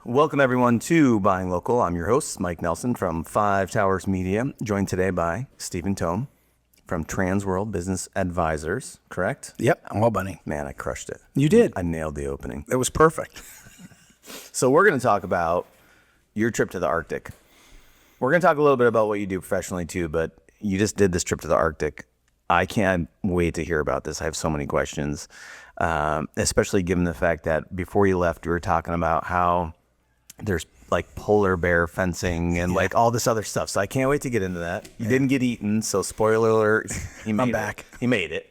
Welcome everyone to Buying Local. I'm your host, Mike Nelson from Five Towers Media, joined today by Stephen Tome from Transworld Business Advisors, correct? Yep, Albany. Man, I crushed it. You did. I nailed the opening. It was perfect. So we're going to talk about your trip to the Arctic. We're going to talk a little bit about what you do professionally too, but you just did this trip to the Arctic. I can't wait to hear about this. I have so many questions, especially given the fact that before you left, you were talking about how there's like polar bear fencing and like all this other stuff. So I can't wait to get into that. You didn't get eaten, so spoiler alert, he made I'm it. back. He made it.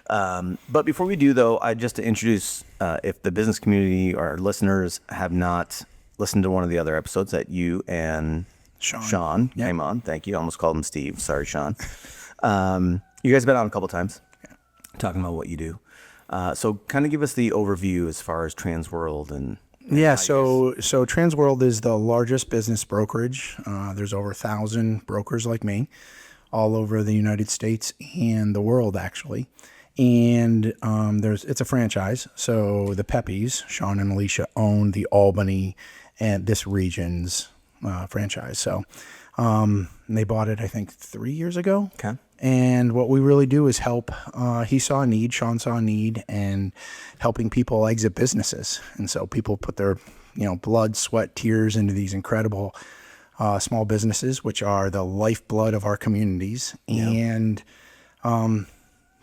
But before we do though, just to introduce, if the business community or our listeners have not listened to one of the other episodes that you and Sean came on. Thank you. I almost called him Steve. Sorry, Sean. You guys have been on a couple times talking about what you do. So kind of give us the overview as far as Transworld and So Transworld is the largest business brokerage. There's over 1,000 brokers like me all over the United States and the world, actually. And it's a franchise. So the Peppies, Sean and Alicia, own the Albany and this region's franchise. So they bought it, I think, 3 years ago. Okay. And what we really do is help. He saw a need, Sean saw a need, and helping people exit businesses. And so people put their, blood, sweat, tears into these incredible small businesses, which are the lifeblood of our communities. Yep. And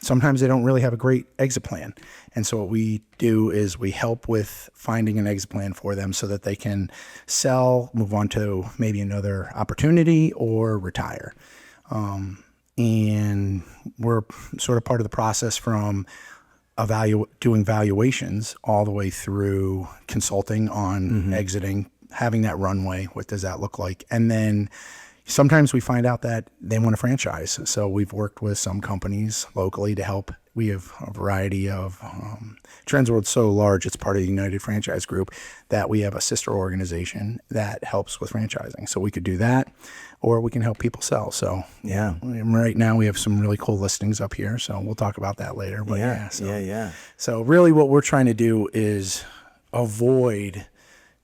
sometimes they don't really have a great exit plan. And so what we do is we help with finding an exit plan for them so that they can sell, move on to maybe another opportunity, or retire. And we're sort of part of the process from doing valuations all the way through consulting on exiting, having that runway. What does that look like? And then sometimes we find out that they want a franchise. So we've worked with some companies locally to help. We have a variety of, Transworld's so large, it's part of the United Franchise Group, that we have a sister organization that helps with franchising. So we could do that, or we can help people sell. So right now we have some really cool listings up here. So we'll talk about that later. But So really what we're trying to do is avoid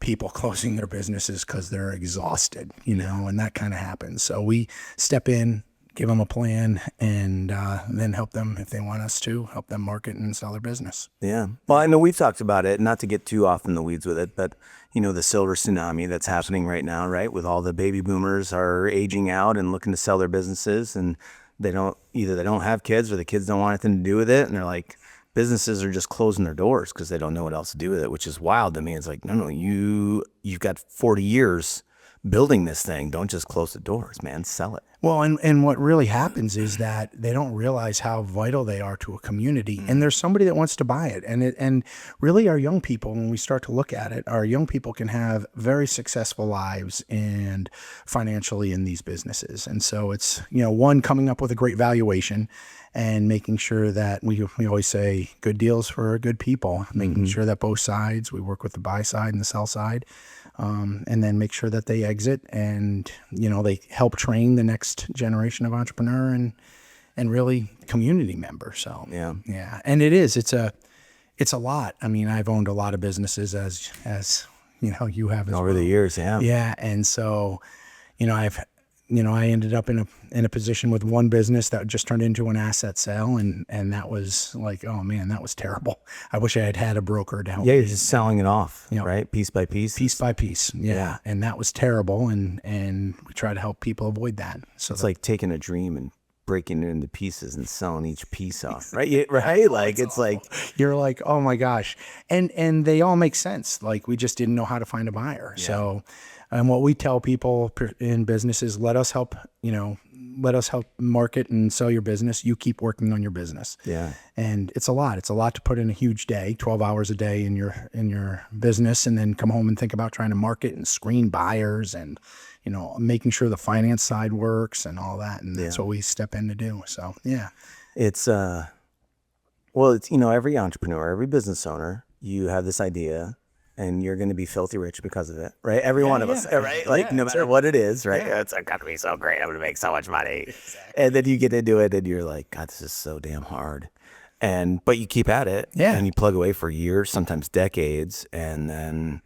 people closing their businesses because they're exhausted, and that kind of happens. So we step in, give them a plan, and then help them, if they want us to, help them market and sell their business. Yeah. Well, I know we've talked about it, not to get too off in the weeds with it, but the silver tsunami that's happening right now, right? With all the baby boomers are aging out and looking to sell their businesses, and they don't have kids, or the kids don't want anything to do with it, and they're like, businesses are just closing their doors because they don't know what else to do with it, which is wild to me. It's like, no, you've got 40 years building this thing. Don't just close the doors, man. Sell it. Well, and what really happens is that they don't realize how vital they are to a community, and there's somebody that wants to buy it. And really our young people, when we start to look at it, our young people can have very successful lives and financially in these businesses. And so it's, one, coming up with a great valuation and making sure that we always say good deals for good people, making sure that both sides, we work with the buy side and the sell side, and then make sure that they exit and, they help train the next generation of entrepreneur and really community member. So, yeah. And it's a lot. I mean, I've owned a lot of businesses as you have as over the years. Yeah. Yeah. And so, I ended up in a position with one business that just turned into an asset sale, and that was like, oh man, that was terrible. I wish I had had a broker to help. Yeah, you're just selling it off, right? Piece by piece. Piece by piece. Yeah. And that was terrible, and we try to help people avoid that. So it's like taking a dream and breaking it into pieces and selling each piece off, right? Right? Like it's awful. Like you're like, oh my gosh, and they all make sense. Like we just didn't know how to find a buyer. Yeah. So. And what we tell people in business is let us help market and sell your business. You keep working on your business. Yeah. And it's a lot. It's a lot to put in a huge day, 12 hours a day in your business, and then come home and think about trying to market and screen buyers and, making sure the finance side works and all that. And that's what we step in to do. So, yeah. It's, every entrepreneur, every business owner, you have this idea, and you're going to be filthy rich because of it, right? Every one of us, right? Like no matter what it is, right? It's got to be so great. I'm going to make so much money. Exactly. And then you get into it and you're like, God, this is so damn hard. But you keep at it and you plug away for years, sometimes decades. And then,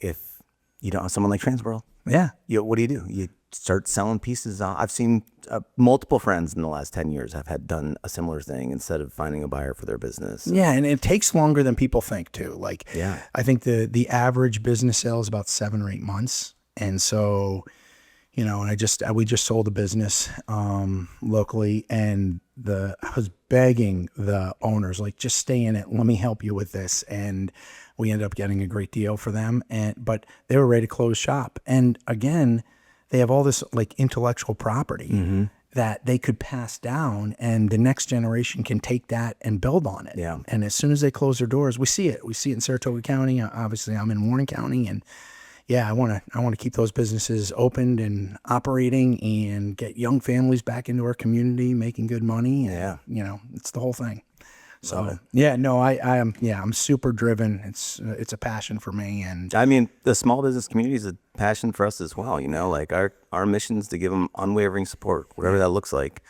if you don't have someone like Transworld, Yeah. what do? You start selling pieces. I've seen multiple friends in the last 10 years have had done a similar thing instead of finding a buyer for their business. Yeah, and it takes longer than people think too. Like, Yeah. I think the average business sale is about 7 or 8 months, and so, and we just sold a business locally, and I was begging the owners, like, just stay in it. Let me help you with this, and we ended up getting a great deal for them. But they were ready to close shop, and again, they have all this like intellectual property that they could pass down, and the next generation can take that and build on it. Yeah. And as soon as they close their doors, we see it. We see it in Saratoga County. Obviously, I'm in Warren County, and yeah, I want to keep those businesses opened and operating, and get young families back into our community, making good money. And, it's the whole thing. So yeah, no, I'm super driven. It's a passion for me, and I mean, the small business community is a passion for us as well. Like our mission is to give them unwavering support, whatever that looks like,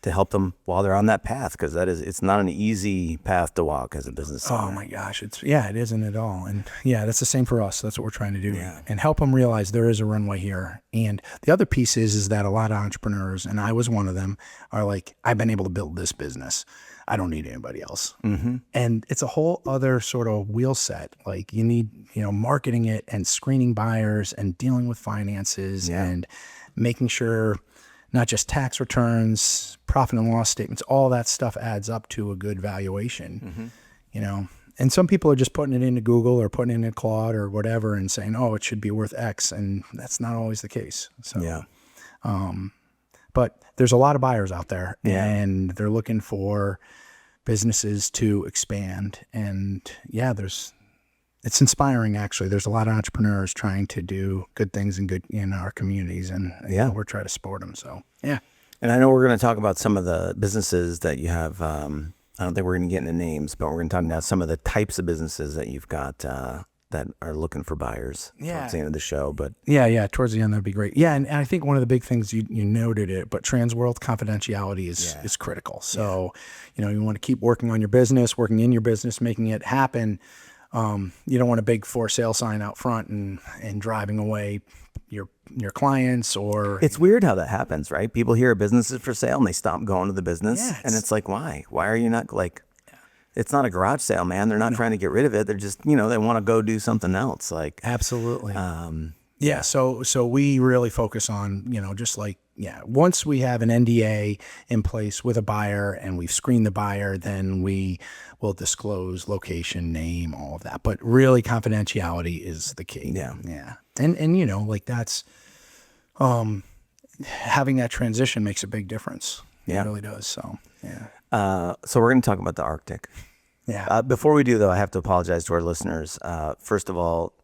to help them while they're on that path, because it's not an easy path to walk as a business owner. oh my gosh, it isn't at all. And yeah, that's the same for us. That's what we're trying to do, Yeah. and help them realize there is a runway here. And the other piece is that a lot of entrepreneurs, and I was one of them, are like, I've been able to build this business. I don't need anybody else. Mm-hmm. And it's a whole other sort of wheel set. Like, you need, marketing it and screening buyers and dealing with finances and making sure not just tax returns, profit and loss statements, all that stuff adds up to a good valuation, And some people are just putting it into Google or putting it into Claude or whatever and saying, oh, it should be worth X. And that's not always the case. So, Yeah. But there's a lot of buyers out there, Yeah. and they're looking for businesses to expand. And yeah, it's inspiring, actually. There's a lot of entrepreneurs trying to do good things in our communities, and we're trying to support them. So yeah. And I know we're going to talk about some of the businesses that you have. I don't think we're going to get into names, but we're going to talk about some of the types of businesses that you've got that are looking for buyers towards the end of the show. But yeah, towards the end, that'd be great. Yeah, and I think one of the big things you noted it, but Transworld confidentiality is critical. So, you want to keep working on your business, working in your business, making it happen. You don't want a big for sale sign out front and driving away your clients. Or it's weird how that happens, right? People hear a business is for sale and they stop going to the business. Yeah, and it's like, why? Why are you not like... It's not a garage sale, man. They're not trying to get rid of it. They're just, they want to go do something else. Like, absolutely. Yeah. So we really focus on, just like, once we have an NDA in place with a buyer and we've screened the buyer, then we will disclose location, name, all of that. But really, confidentiality is the key. Yeah. Yeah. And like that's, having that transition makes a big difference. Yeah. It really does. So, yeah. So we're going to talk about the Arctic. Yeah. Before we do, though, I have to apologize to our listeners. First of all,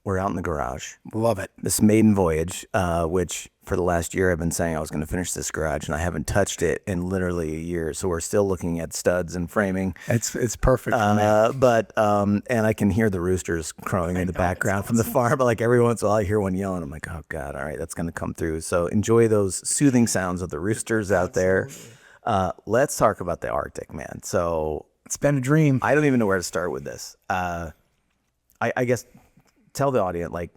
we're out in the garage. Love it. This maiden voyage, which for the last year I've been saying I was going to finish this garage, and I haven't touched it in literally a year. So we're still looking at studs and framing. It's perfect. And I can hear the roosters crowing in the background from the farm. But like every once in a while, I hear one yelling. I'm like, oh God, all right, that's going to come through. So enjoy those soothing sounds of the roosters out there. Let's talk about the Arctic, man. So it's been a dream. I don't even know where to start with this. I guess tell the audience, like,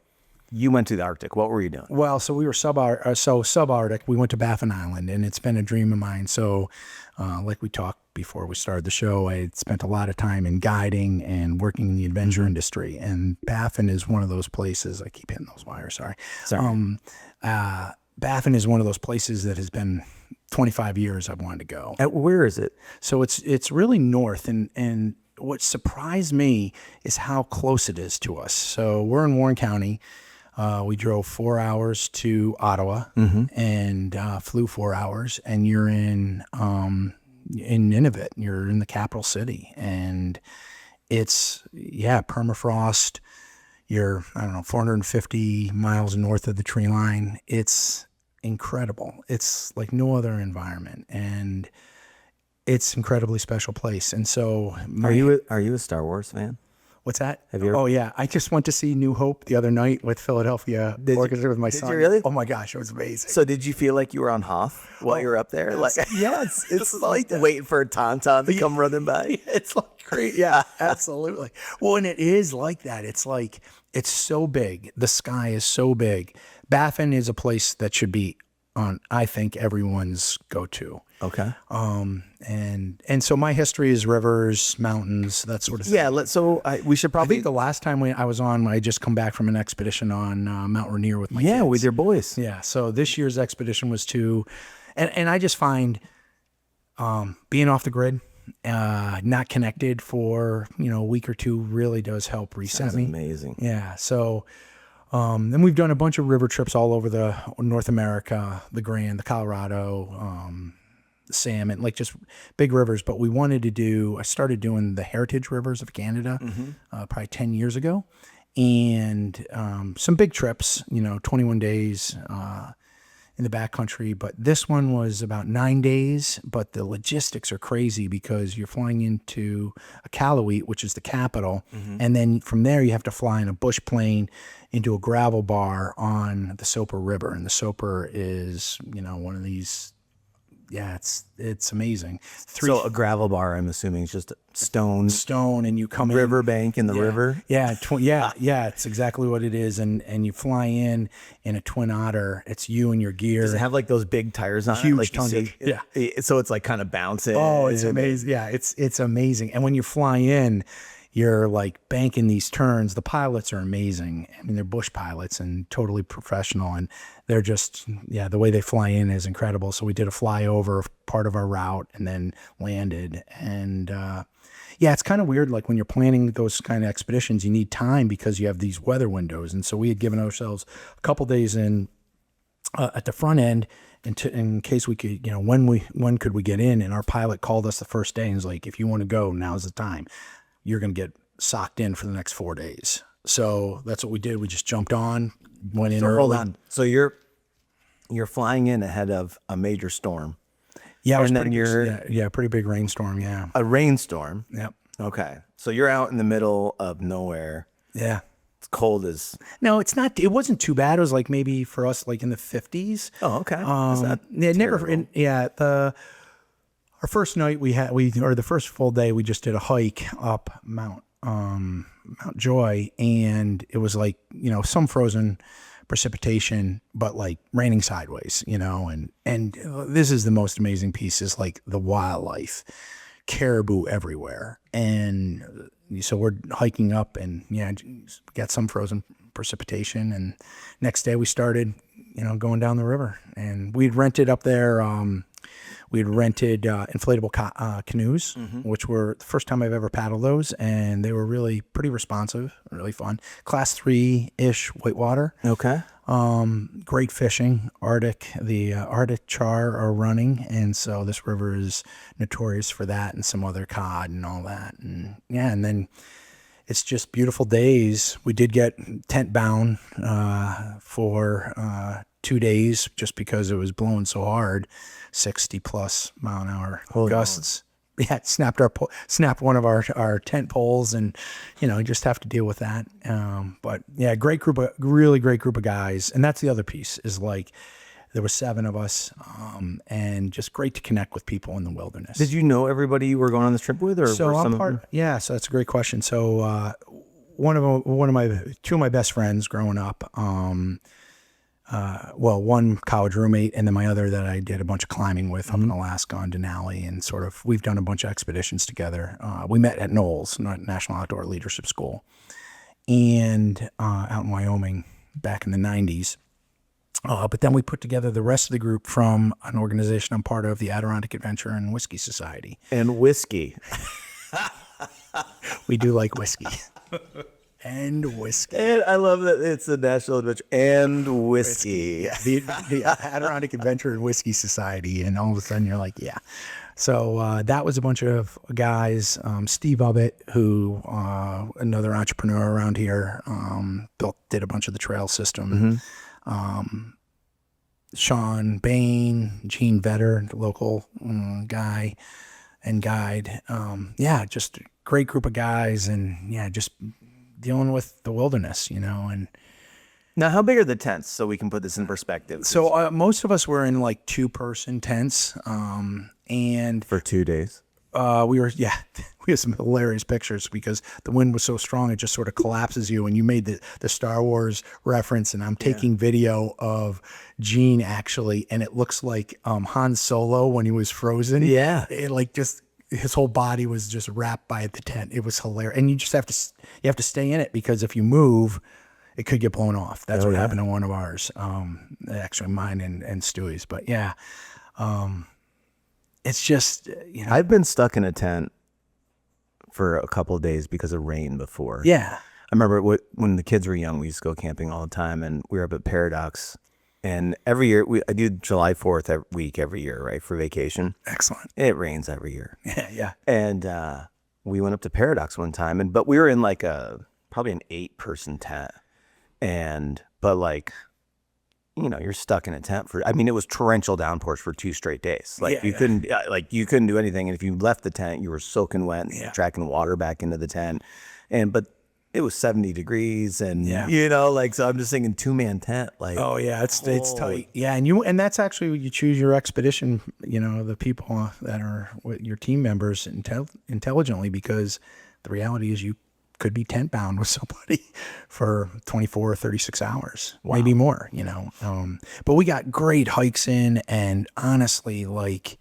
you went to the Arctic. What were you doing? Well, so we were subarctic. We went to Baffin Island, and it's been a dream of mine. So, like we talked before we started the show, I had spent a lot of time in guiding and working in the adventure industry. And Baffin is one of those places. I keep hitting those wires. Sorry. Baffin is one of those places that has been 25 years I've wanted to go. Where is it? So it's really north, and what surprised me is how close it is to us. So we're in Warren County. We drove 4 hours to Ottawa and flew 4 hours, and you're in Nunavut. You're in the capital city, and it's permafrost. You're 450 miles north of the tree line. It's incredible. It's like no other environment, and it's an incredibly special place. And so, are you a Star Wars fan? What's that? Have you ever- Oh yeah, I just went to see New Hope the other night with Philadelphia Orchestra with my son. you really? Oh my gosh, it was amazing. So did you feel like you were on Hoth while you were up there? Like, Yes, it's like that. waiting for a tauntaun to come running by? It's like great. Yeah, absolutely. Well, and it is like that. It's like, it's so big. The sky is so big. Baffin is a place that should be on, I think, everyone's go-to. Okay. And so my history is rivers, mountains, that sort of thing. Yeah. We should I probably. think the last time I was on, I just come back from an expedition on Mount Rainier with my Yeah, kids. with your boys. Yeah. So this year's expedition was and I just find being off the grid, not connected for a week or two really does help reset That's me. amazing. Yeah. So then we've done a bunch of river trips all over the North America, the Grand, the Colorado, the Salmon, like just big rivers. But I started doing the heritage rivers of Canada probably 10 years ago. And some big trips, 21 days in the backcountry. But this one was about 9 days. But the logistics are crazy because you're flying into Iqaluit, which is the capital. And then from there, you have to fly in a bush plane into a gravel bar on the Soper River. And the Soper is, one of these. Yeah, it's amazing. So a gravel bar, I'm assuming, is just a stone And you come in. riverbank in the river. Yeah, yeah, it's exactly what it is. And you fly in a Twin Otter. It's you and your gear. Does it have like those big tires on Huge it? Like tonnage. Yeah. So it's like kind of bouncing. Oh, it's amazing. Yeah, it's amazing. And when you fly in, you're like banking these turns. The pilots are amazing. I mean, they're bush pilots and totally professional. And they're just, the way they fly in is incredible. So we did a flyover of part of our route and then landed. And it's kind of weird. Like when you're planning those kind of expeditions, you need time because you have these weather windows. And so we had given ourselves a couple days in at the front end in case we could, when could we get in? And our pilot called us the first day and was like, if you want to go, now's the time. You're going to get socked in for the next 4 days. So that's what we did. We just jumped on, went in early. Hold on. So you're flying in ahead of a major storm. Yeah, and then pretty big rainstorm. Yeah, a rainstorm. Yep. Okay. So you're out in the middle of nowhere. Yeah. It's cold as. No, it's not. It wasn't too bad. It was like maybe for us, like in the 50s. Oh, okay. It's not terrible. Our first night the first full day, we just did a hike up Mount Joy, and it was like, some frozen precipitation, but like raining sideways, and this is the most amazing piece is like the wildlife, caribou everywhere. And so we're hiking up and got some frozen precipitation. And next day we started, going down the river, and we'd rented up there, inflatable canoes, which were the first time I've ever paddled those, and they were really pretty responsive, really fun. Class 3-ish whitewater. Okay. Great fishing. The Arctic char are running, and so this river is notorious for that, and some other cod and all that. And then it's just beautiful days. We did get tent bound for 2 days just because it was blowing so hard, 60 plus mile an hour gusts. Yeah, it snapped one of our tent poles, and you just have to deal with that. But yeah, really great group of guys, and that's the other piece is like there were 7 of us, and just great to connect with people in the wilderness. Did you know everybody you were going on this trip with, or So were I'm some part. Yeah, so that's a great question. So two of my best friends growing up. One college roommate, and then my other that I did a bunch of climbing with up in Alaska on Denali, and we've done a bunch of expeditions together. We met at Knowles, National Outdoor Leadership School, and out in Wyoming back in the 90s. But then we put together the rest of the group from an organization I'm part of, the Adirondack Adventure and Whiskey Society. And whiskey. We do like whiskey. And whiskey. And I love that it's the National Adventure and whiskey. The Adirondack Adventure and Whiskey Society, and all of a sudden you're like, yeah. So that was a bunch of guys. Steve Ubbett, who another entrepreneur around here, did a bunch of the trail system. Sean Bain, Gene Vetter, the local guy, and guide. Yeah, just a great group of guys, and yeah, just dealing with the wilderness, and Now, how big are the tents so we can put this in perspective? so most of us were in like 2-person tents, and For 2 days. we have some hilarious pictures because the wind was so strong it just sort of collapses you. And you made the Star Wars reference, and I'm taking video of Gene actually, and it looks like Han Solo when he was frozen. Yeah. It like just his whole body was just wrapped by the tent. It was hilarious, and you just have to stay in it because if you move, it could get blown off. That's what happened to one of ours. Actually, mine and Stewie's. But yeah. It's just, I've been stuck in a tent for a couple of days because of rain before. Yeah. I remember when the kids were young, we used to go camping all the time, and we were up at Paradox. And every year, I do July 4th week every year, right, for vacation. Excellent. It rains every year. Yeah. And we went up to Paradox one time, but we were in like probably an 8-person tent. But like, you're stuck in a tent it was torrential downpours for 2 straight days. Like you couldn't do anything. And if you left the tent, you were soaking wet, and tracking water back into the tent. But it was 70 degrees and, so I'm just thinking 2-man tent. Like, oh yeah, it's tight. Yeah. And that's actually when you choose your expedition, the people that are your team members intelligently, because the reality is you could be tent bound with somebody for 24 or 36 hours, maybe more, but we got great hikes in, and honestly, like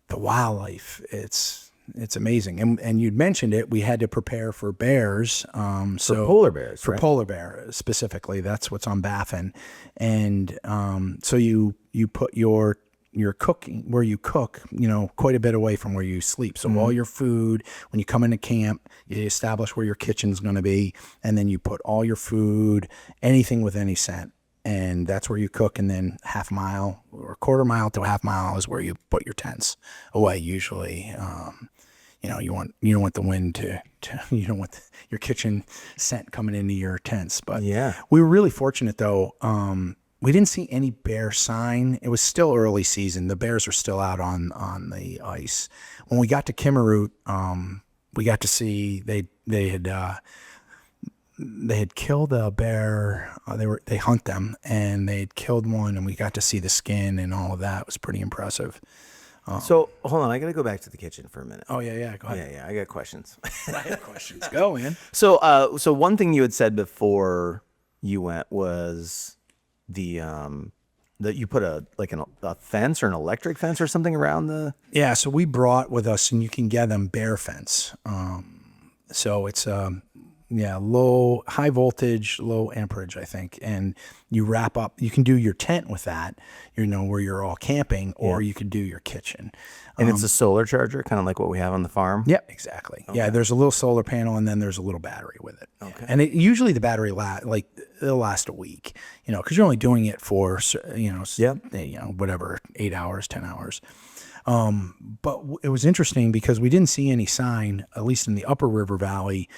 the wildlife, it's amazing. And you'd mentioned it, we had to prepare for bears. For polar bears, for right? Polar bear specifically, that's what's on Baffin. And, so you put your cooking where you cook, quite a bit away from where you sleep. So all your food, when you come into camp, you establish where your kitchen's going to be, and then you put all your food, anything with any scent, and that's where you cook. And then half mile or quarter mile to a half mile is where you put your tents away. Usually, you don't want the wind to you don't want your kitchen scent coming into your tents. But we were really fortunate though. We didn't see any bear sign. It was still early season. The bears were still out on the ice. When we got to Kimmeroot, we got to see they had killed a bear. They hunt them, and they had killed one, and we got to see the skin and all of that. It was pretty impressive. So hold on, I got to go back to the kitchen for a minute. Oh yeah, go ahead. Yeah, I got questions. I have questions. Go, man. So one thing you had said before you went was that you put a fence or an electric fence or something around the. Yeah, so we brought with us, and you can get them, bear fence. So it's high voltage, low amperage, I think. And you wrap up, you can do your tent with that, where you're all camping, or you could do your kitchen. And it's a solar charger, kind of like what we have on the farm? Yep, exactly. Okay. Yeah, there's a little solar panel, and then there's a little battery with it. Okay. And usually the battery it'll last a week, because you're only doing it for, whatever, 8 hours, 10 hours. But it was interesting because we didn't see any sign, at least in the upper river valley.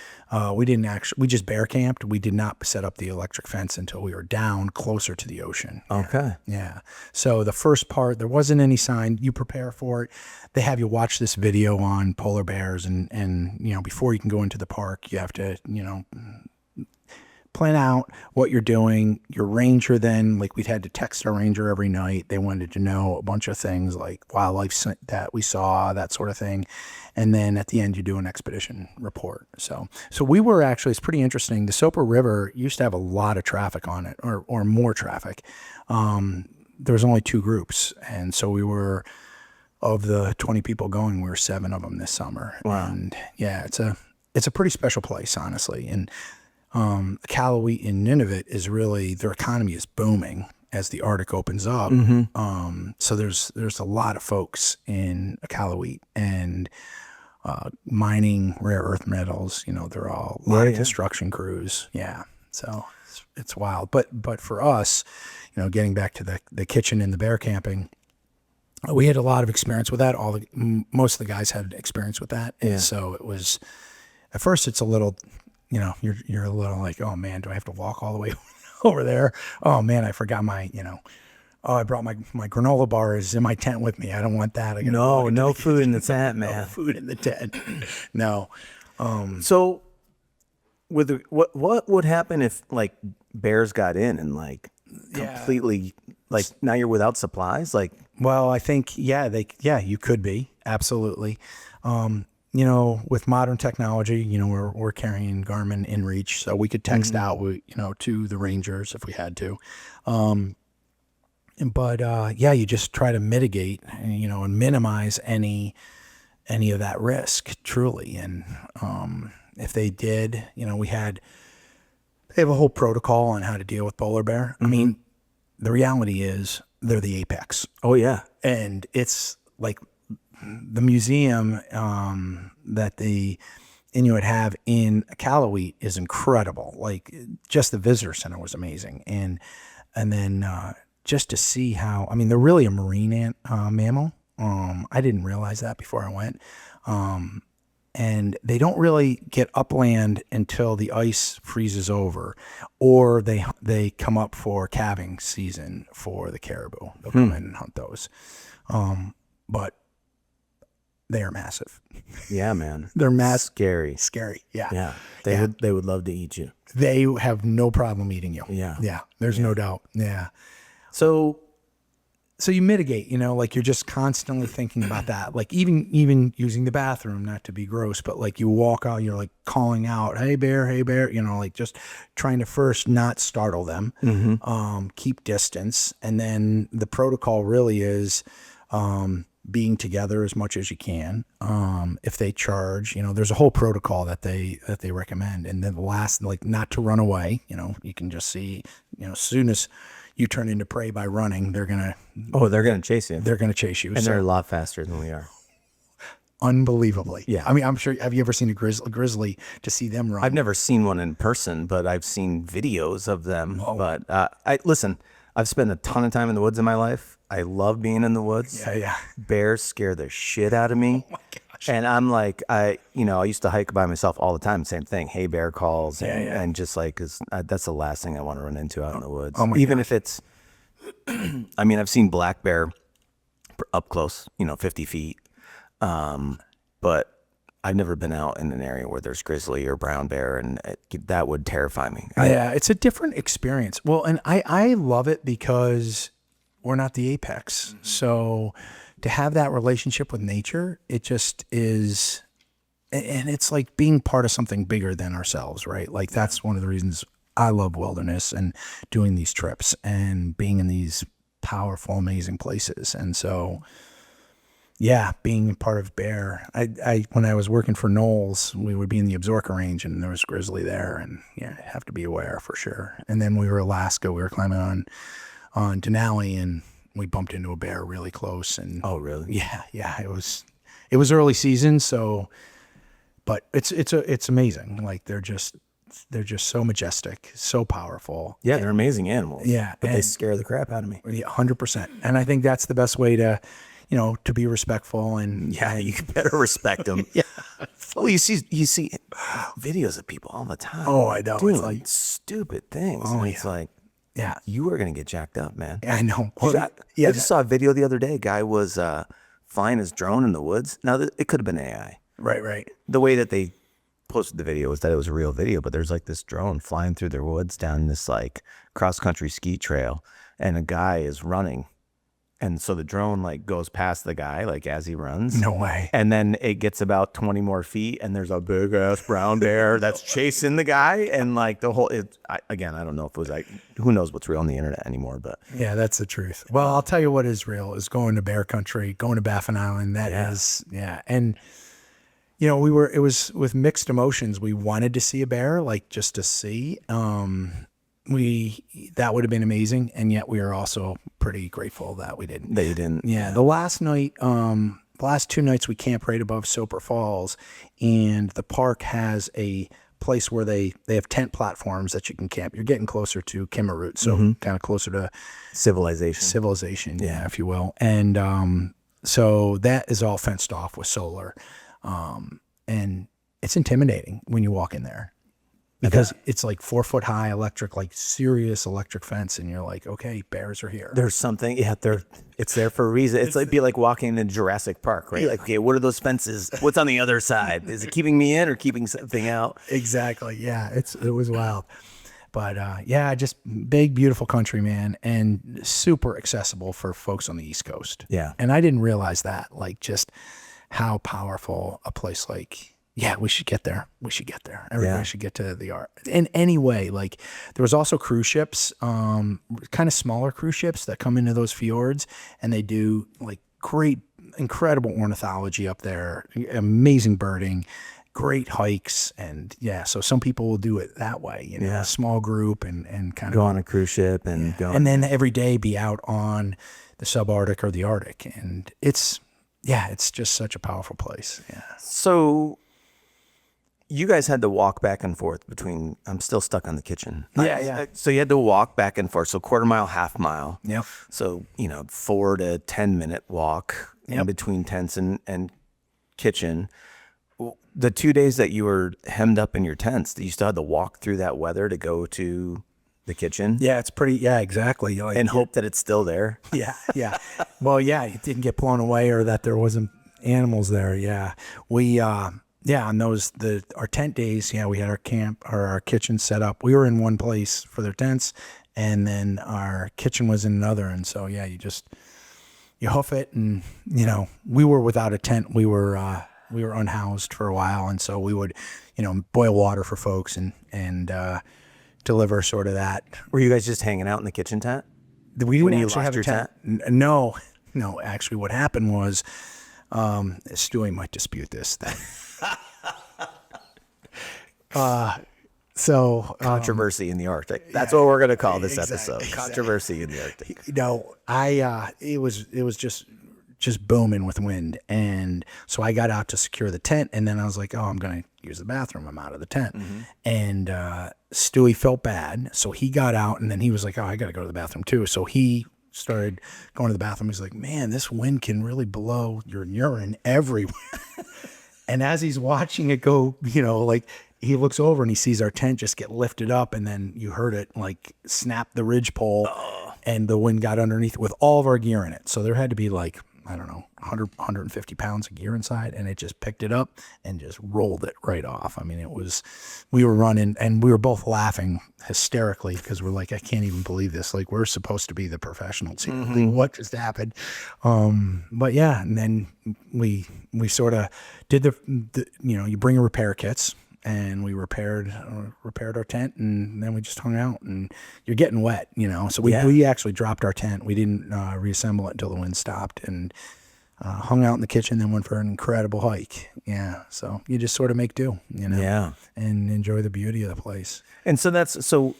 We just bear camped. We did not set up the electric fence until we were down closer to the ocean. Okay. Yeah. So the first part, there wasn't any sign. You prepare for it. They have you watch this video on polar bears, and before you can go into the park, you have to, plan out what you're doing. Your ranger then, we'd had to text our ranger every night. They wanted to know a bunch of things like wildlife that we saw, that sort of thing. And then at the end, you do an expedition report. So we were actually, it's pretty interesting. The Soper River used to have a lot of traffic on it, or more traffic. There was only 2 groups. And so we were, of the 20 people going, we were 7 of them this summer. Wow. And yeah, it's a pretty special place, honestly. And Iqaluit in Nunavut is really, their economy is booming as the Arctic opens up. Mm-hmm. So there's a lot of folks in Iqaluit, and mining rare earth metals. They're all a lot of construction crews. Yeah, so it's wild. But for us, getting back to the kitchen and the bear camping, we had a lot of experience with that. Most of the guys had experience with that, and so it was. At first, it's a little. You're a little like, oh man, do I have to walk all the way over there? Oh man, I forgot my, Oh, I brought my granola bars in my tent with me. I don't want that. I gotta walk into No the food in the kitchen. tent, No man. food in the tent. No. So, what would happen if like bears got in and like completely like now you're without supplies? Like, Well, I think you could be absolutely. With modern technology, we're carrying Garmin InReach, so we could text out, to the rangers if we had to. But you just try to mitigate, and minimize any of that risk, truly. And if they did, they have a whole protocol on how to deal with polar bear. I mean, the reality is they're the apex. oh yeah, And it's like the museum that the Inuit have in Iqaluit is incredible. Like just the visitor center was amazing. And then just to see how, I mean, they're really a marine mammal. I didn't realize that before I went. And they don't really get upland until the ice freezes over, or they come up for calving season for the caribou. They'll come in and hunt those. But they are massive. yeah, man. They're massive. Scary. Yeah. Yeah, they would love to eat you. They have no problem eating you. Yeah. Yeah. There's no doubt. Yeah. So So you mitigate, like you're just constantly thinking about that. Like even using the bathroom, not to be gross, but like you walk out, you're like calling out, hey bear, like just trying to first not startle them, keep distance. And then the protocol really is being together as much as you can. If they charge, there's a whole protocol that they recommend. And then the last, like not to run away, you can just see, as soon as you turn into prey by running, they're gonna chase you. they're gonna chase you. And they're a lot faster than we are. Unbelievably. Yeah. I mean, I'm sure. Have you ever seen a grizzly to see them run? I've never seen one in person, but I've seen videos of them. But I've spent a ton of time in the woods in my life. I love being in the woods. Yeah. Bears scare the shit out of me. Oh my gosh. And I'm like, I used to hike by myself all the time. Same thing. Hey, bear calls. And just like, cause that's the last thing I want to run into out in the woods. Even if it's, I mean, I've seen black bear up close, 50 feet. But I've never been out in an area where there's grizzly or brown bear, and that would terrify me. Yeah, it's a different experience. Well, and I love it because we're not the apex. So to have that relationship with nature, it just is, and it's like being part of something bigger than ourselves, right? Like that's one of the reasons I love wilderness and doing these trips and being in these powerful, amazing places. And so, yeah, being part of bear. I when I was working for Knowles, we would be in the Absaroka Range, and there was grizzly there, and yeah, have to be aware for sure. And then we were Alaska. We were climbing on Denali, and we bumped into a bear really close. And Oh, really? yeah, it was early season, so, but it's amazing. Like they're just so majestic, so powerful. Yeah, they're amazing animals. Yeah, But they scare the crap out of me. Yeah, 100%. And I think that's the best way to, to be respectful and Yeah, you better respect them. yeah. Well, you see videos of people all the time. Oh, I know. Doing It's like, stupid things. Oh, And it's like, yeah, you are going to get jacked up, man. I know. I just saw a video the other day. A guy was flying his drone in the woods. Now, it could have been AI. Right. The way that they posted the video was that it was a real video, but there's like this drone flying through their woods down this like cross-country ski trail, and a guy is running. And so the drone like goes past the guy like as he runs. No way. And then it gets about 20 more feet, and there's a big ass brown bear that's chasing the guy. And like the whole, I don't know if it was like, who knows what's real on the internet anymore, but Yeah, that's the truth. Well, I'll tell you what is real is going to bear country, going to Baffin Island. That is, yeah. And, it was with mixed emotions. We wanted to see a bear, like just to see. That would have been amazing, and yet we are also pretty grateful that we didn't. they didn't. Yeah, the last night, the last 2 nights we camped right above Soper Falls, and the park has a place where they have tent platforms that you can camp. You're getting closer to Kimmerut, so kind of closer to civilization, yeah, if you will. And so that is all fenced off with solar, and it's intimidating when you walk in there. because it's like 4 foot high electric, like serious electric fence. And you're like, okay, bears are here. There's something, it's there for a reason. It's like be like walking in Jurassic Park, right? Like, okay, what are those fences? What's on the other side? Is it keeping me in or keeping something out? Exactly. Yeah. It was wild. But yeah, just big, beautiful country, man, and super accessible for folks on the East Coast. Yeah. And I didn't realize that, like just how powerful a place like, yeah, we should get there. We should get there. Everybody should get to the art. In any way, like there was also cruise ships, kind of smaller cruise ships that come into those fjords, and they do like great, incredible ornithology up there, amazing birding, great hikes. And yeah, so some people will do it that way, you know, a small group and kind of go on a cruise ship and go. And then every day be out on the subarctic or the Arctic. And it's just such a powerful place. Yeah. So you guys had to walk back and forth between, I'm still stuck on the kitchen. Yeah. So you had to walk back and forth. So quarter mile, half mile. Yep. So, 4 to 10 minute walk in between tents and kitchen. The 2 days that you were hemmed up in your tents, you still had to walk through that weather to go to the kitchen? Yeah, it's pretty, yeah, exactly. Like, and hope that it's still there? Yeah. Well, yeah, it didn't get blown away or that there wasn't animals there. Yeah. We, on those, our tent days, we had our camp or our kitchen set up. We were in one place for their tents, and then our kitchen was in another. And so, yeah, you hoof it, and, we were without a tent. We were unhoused for a while, and so we would, boil water for folks and deliver sort of that. Were you guys just hanging out in the kitchen tent? We When didn't you actually lost have a your tent. No. Actually, what happened was, Stewie might dispute this. Controversy in the Arctic. That's what we're going to call this episode. Controversy in the Arctic. It was just booming with wind. And so I got out to secure the tent, and then I was like, I'm going to use the bathroom. I'm out of the tent. Mm-hmm. And Stewie felt bad. So he got out, and then he was like, I got to go to the bathroom too. So he started going to the bathroom. He's like, man, this wind can really blow your urine everywhere. And as he's watching it go, like he looks over and he sees our tent just get lifted up, and then you heard it like snap the ridgepole, and the wind got underneath with all of our gear in it. So there had to be like, I don't know, 150 pounds of gear inside, and it just picked it up and just rolled it right off. I mean, we were running, and we were both laughing hysterically because we're like, I can't even believe this. Like, we're supposed to be the professionals here. Mm-hmm. What just happened? But yeah, and then we sort of did you bring repair kits, and we repaired our tent, and then we just hung out, and you're getting wet, So we actually dropped our tent. We didn't reassemble it until the wind stopped, and hung out in the kitchen, then went for an incredible hike. Yeah. So you just sort of make do, Yeah. and enjoy the beauty of the place. And so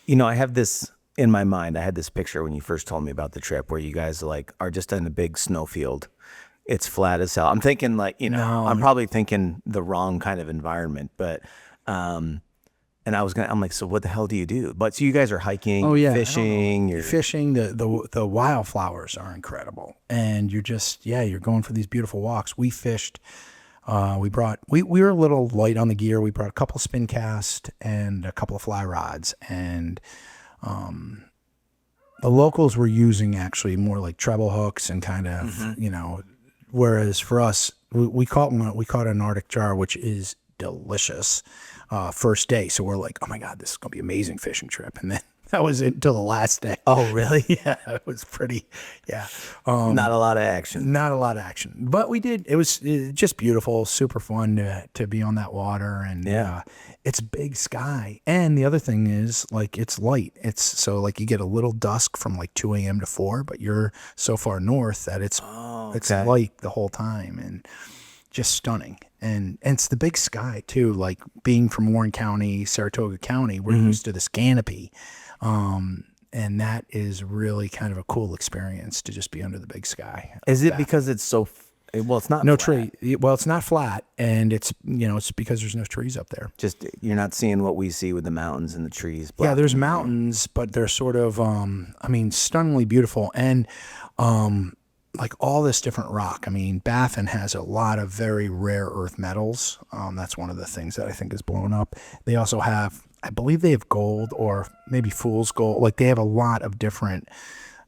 I have this in my mind. I had this picture when you first told me about the trip where you guys are just in a big snowfield. It's flat as hell. I'm thinking I'm probably thinking the wrong kind of environment, but, and I'm like, so what the hell do you do? But so you guys are hiking, fishing, you're fishing. The wildflowers are incredible. And you're just, you're going for these beautiful walks. We fished, we were a little light on the gear. We brought a couple of spin cast and a couple of fly rods, and, the locals were using actually more like treble hooks and kind of, whereas for us, we caught an Arctic jar, which is delicious, first day. So we're like, oh my God, this is going to be an amazing fishing trip. And then that was it until the last day. Oh, really? Yeah, it was pretty, not a lot of action. Not a lot of action. But we did, it was just beautiful, super fun to be on that water. And it's big sky. And the other thing is, it's light. So you get a little dusk from 2 a.m. to 4, but you're so far north that it's light the whole time, and just stunning. And it's the big sky too, being from Warren County, Saratoga County, we're used to this canopy. And that is really kind of a cool experience to just be under the big sky. Is it because it's so, it's not no flat. tree. Well, it's not flat, and it's because there's no trees up there. Just, you're not seeing what we see with the mountains and the trees. Yeah, there's mountains, but they're sort of, stunningly beautiful. And, all this different rock. Baffin has a lot of very rare earth metals. That's one of the things that I think is blown up. They also have, I believe they have gold or maybe fool's gold. Like they have a lot of different,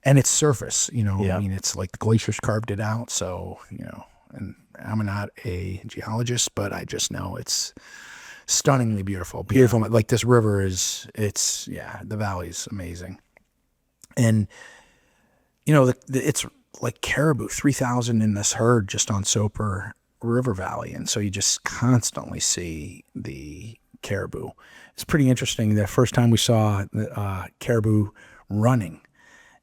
and it's surface, I mean, it's like the glaciers carved it out. So, and I'm not a geologist, but I just know it's stunningly beautiful. Beautiful. Yeah. Like this river the valley's amazing. And, it's like caribou, 3,000 in this herd just on Soper River Valley. And so you just constantly see the caribou. It's pretty interesting. The first time we saw caribou running,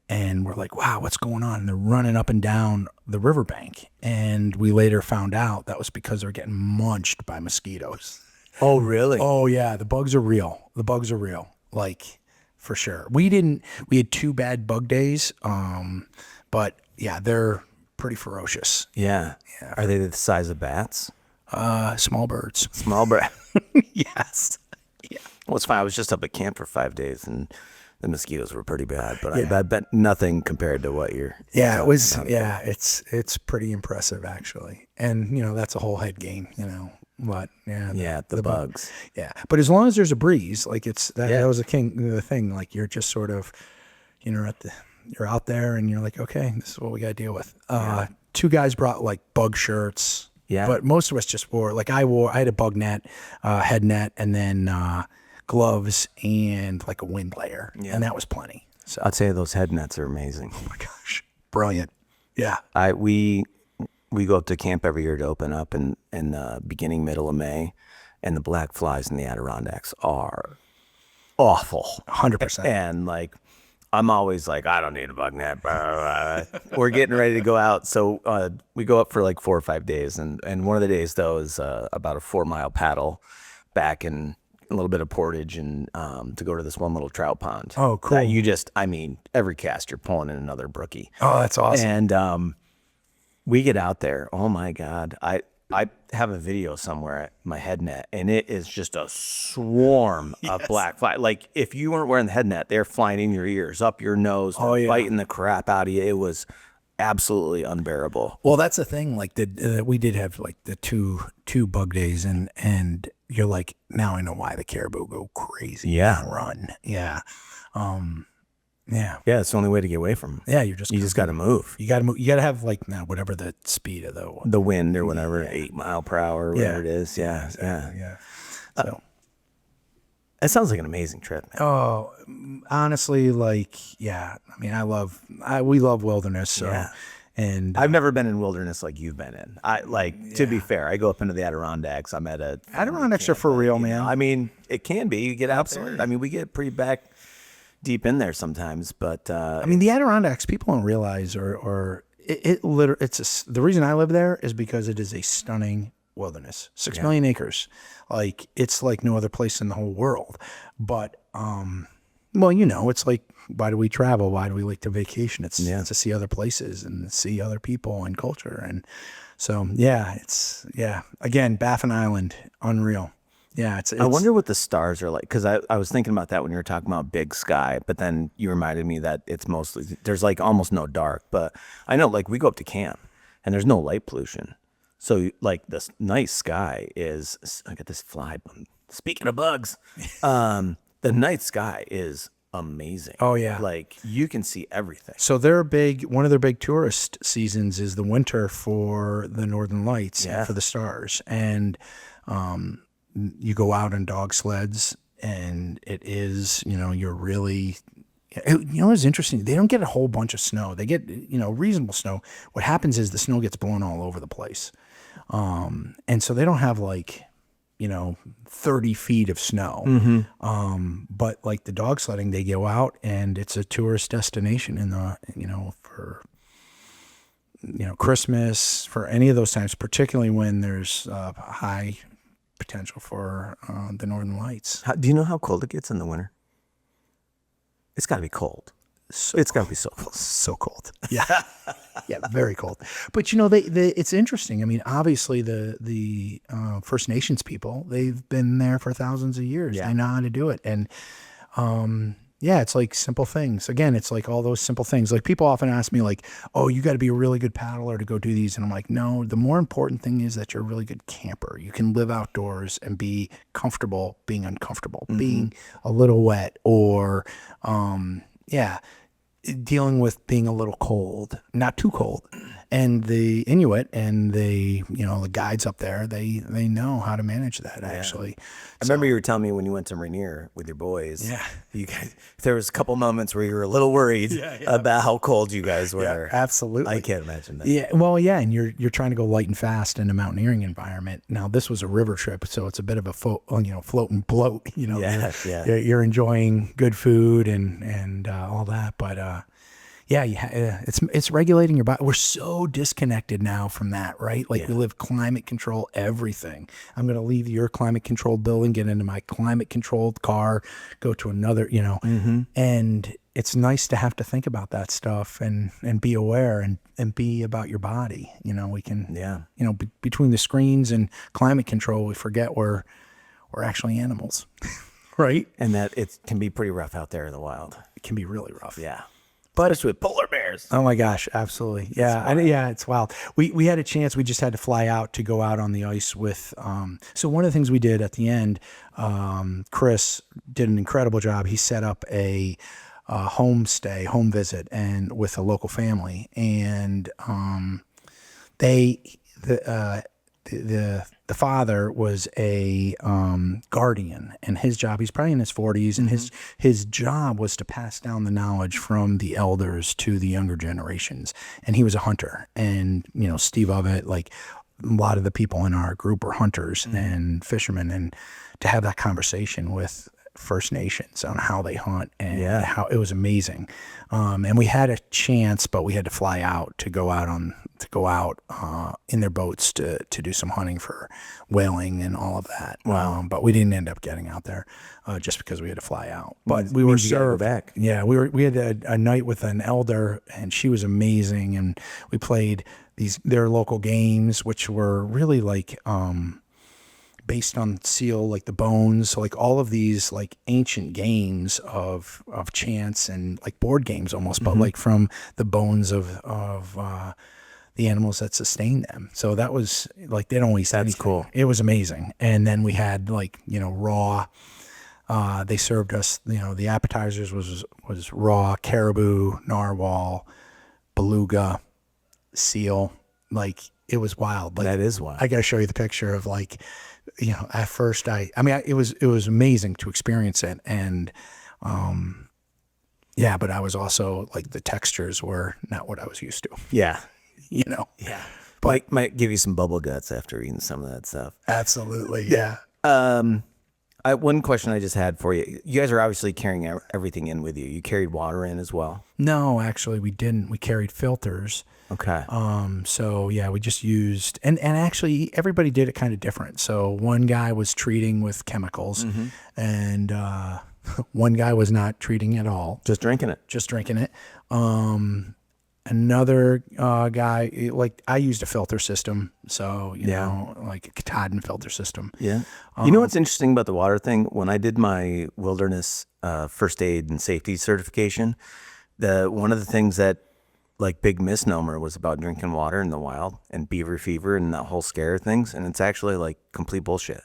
and we're like, wow, what's going on? And they're running up and down the riverbank. And we later found out that was because they're getting munched by mosquitoes. Oh, really? Oh, yeah. The bugs are real. Like, for sure. We had 2 bad bug days. But yeah, they're pretty ferocious. Yeah. Are they the size of bats? Small birds. Small bird. Yes. Yeah. Well, it's fine. I was just up at camp for 5 days, and the mosquitoes were pretty bad, but I bet nothing compared to what you're. Yeah, it was. Yeah, it's pretty impressive actually, and that's a whole head game. But the bugs. Yeah, but as long as there's a breeze, like that was the thing. Like you're just sort of, you're out there and you're like, okay, this is what we got to deal with. 2 guys brought like bug shirts. Yeah. But most of us just wore, like I had a bug net, head net, and then gloves and like a wind layer. Yeah. And that was plenty. So I'd say those head nets are amazing. Oh my gosh. Brilliant. Yeah. We go up to camp every year to open up in the middle of May, and the black flies in the Adirondacks are awful. 100%. And like, I'm always like, I don't need a bug net. We're getting ready to go out. So we go up for like 4 or 5 days. And one of the days, though, is about a 4-mile paddle back and a little bit of portage and to go to this one little trout pond. Oh, cool. Every cast, you're pulling in another brookie. Oh, that's awesome. And we get out there. Oh, my God. I have a video somewhere at my head net, and it is just a swarm of black flies. Like, if you weren't wearing the head net, they're flying in your ears, up your nose, biting the crap out of you. It was absolutely unbearable. Well, that's the thing. Like, we did have, like, the two bug days, and you're like, now I know why the caribou go crazy and run. Yeah. Yeah. Yeah, it's the only way to get away from them. Yeah, you just got to move. You got to move. You got to have like whatever the speed of the wind or whatever, 8 mile per hour, or whatever it is. Yeah, exactly. Yeah. So that sounds like an amazing trip, man. Oh, honestly, like, yeah. I mean, we love wilderness. So, and I've never been in wilderness like you've been in. To be fair, I go up into the Adirondacks. I'm at a Adirondacks are for real, man. I mean, it can be. You get out there. I mean, we get pretty deep in there sometimes, but I mean, the Adirondacks, people don't realize, the reason I live there is because it is a stunning wilderness, 6 million acres. Like, it's like no other place in the whole world. But it's like, why do we travel? Why do we like to vacation? It's to see other places and see other people and culture. And so again, Baffin Island, unreal. Yeah, it's I wonder what the stars are like, because I was thinking about that when you were talking about big sky, but then you reminded me that it's mostly, there's like almost no dark. But I know, like, we go up to camp and there's no light pollution. So like this night sky is, I got this fly. Speaking of bugs, the night sky is amazing. Oh yeah. Like, you can see everything. So one of their big tourist seasons is the winter for the Northern Lights and for the stars. And, you go out on dog sleds, and it is, you're really, it's interesting. They don't get a whole bunch of snow. They get, reasonable snow. What happens is the snow gets blown all over the place. And so they don't have 30 feet of snow. Mm-hmm. But like the dog sledding, they go out and it's a tourist destination for Christmas, for any of those times, particularly when there's high potential for the Northern Lights. Do you know how cold it gets in the winter? It's got to be cold. It's got to be so cold. Yeah, yeah, very cold. But it's interesting. I mean, obviously the First Nations people, they've been there for thousands of years. Yeah. They know how to do it, and Yeah, it's like simple things. Again, it's like all those simple things. Like people often ask me like, oh, you got to be a really good paddler to go do these. And I'm like, no, the more important thing is that you're a really good camper. You can live outdoors and be comfortable being uncomfortable, being a little wet or, dealing with being a little cold, not too cold. And the Inuit and the guides up there, they know how to manage that actually. I remember you were telling me when you went to Rainier with your boys. Yeah. You guys, there was a couple moments where you were a little worried about how cold you guys were. Yeah, absolutely. I can't imagine that. Yeah, well, yeah, and you're trying to go light and fast in a mountaineering environment. Now, this was a river trip, so it's a bit of a float and bloat. You're enjoying good food and all that, but it's regulating your body. We're so disconnected now from that, right? Like we live climate control everything. I'm going to leave your climate controlled building, get into my climate controlled car, go to another, and it's nice to have to think about that stuff and be aware and be about your body. We can, between the screens and climate control, we forget we're actually animals, right? And that it can be pretty rough out there in the wild. It can be really rough. Yeah. But especially with polar bears. Oh my gosh, absolutely. Yeah. It's wild. We had a chance. We just had to fly out to go out on the ice with, so one of the things we did at the end, Chris did an incredible job. He set up a home visit and with a local family. And, the father was a guardian, and his job, he's probably in his 40s, and his job was to pass down the knowledge from the elders to the younger generations. And he was a hunter, and Steve Ovett, like a lot of the people in our group were hunters and fishermen, and to have that conversation with First Nations on how they hunt and how it was amazing. And we had a chance, but we had to fly out to go out in their boats to do some hunting for whaling and all of that. Wow. But we didn't end up getting out there just because we had to fly out. But we were served back. Yeah, we had a night with an elder, and she was amazing, and we played their local games, which were really like based on seal, like the bones, so like all of these like ancient games of chance and like board games almost, but like from the bones of the animals that sustain them. So that was like, they don't waste anything. That's cool. It was amazing. And then we had like, raw, they served us, the appetizers was raw caribou, narwhal, beluga, seal. Like it was wild. Like, that is wild. I got to show you the picture of like, at first it was amazing to experience it. And, but I was also like, the textures were not what I was used to. Yeah. Yeah. But might give you some bubble guts after eating some of that stuff. Absolutely. Yeah. One question I just had for you. You guys are obviously carrying everything in with you. You carried water in as well? No, actually we didn't. We carried filters. Okay. So yeah, we just used, and actually everybody did it kind of different. So one guy was treating with chemicals and, one guy was not treating at all. Just drinking it. Another guy, like I used a filter system, so like a Katahdin filter system. Yeah. You know what's interesting about the water thing? When I did my wilderness first aid and safety certification, one of the things that like big misnomer was about drinking water in the wild and beaver fever and that whole scare of things, and it's actually like complete bullshit.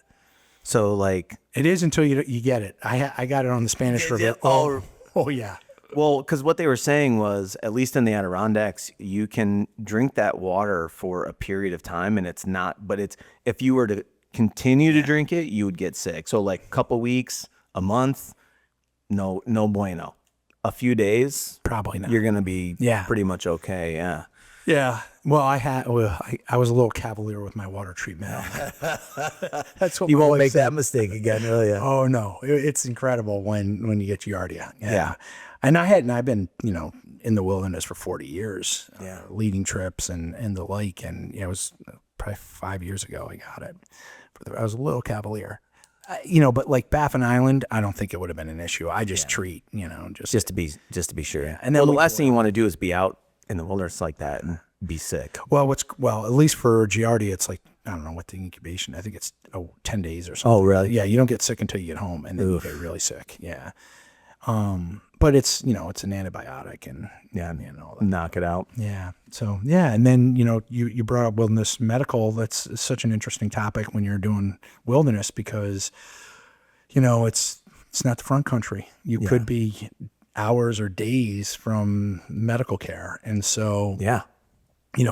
So like it is until you get it. I got it on the Spanish River. Oh yeah. Well, because what they were saying was, at least in the Adirondacks, you can drink that water for a period of time, and it's not. But it's if you were to continue to drink it, you would get sick. So like a couple weeks, a month, no bueno. A few days, probably not. You're gonna be pretty much okay. Yeah. Yeah. Well, I was a little cavalier with my water treatment. That's what you won't make that mistake again, will you? Oh no, it's incredible when you get Giardia. Yeah. And I've been, in the wilderness for 40 years, leading trips and the like. And it was probably 5 years ago I got it. I was a little cavalier, but like Baffin Island, I don't think it would have been an issue. I just treat, just to be sure. Yeah. And then the last thing you want to do is be out in the wilderness like that and be sick. Well, at least for Giardia, it's like, I don't know what the incubation, I think it's 10 days or something. Oh, really? Yeah. You don't get sick until you get home, and then you get really sick. Yeah. but it's, it's an antibiotic and all that. Knock it out. Yeah. So, yeah. And then, you brought up wilderness medical. That's such an interesting topic when you're doing wilderness because, it's not the front country. You could be hours or days from medical care. And so,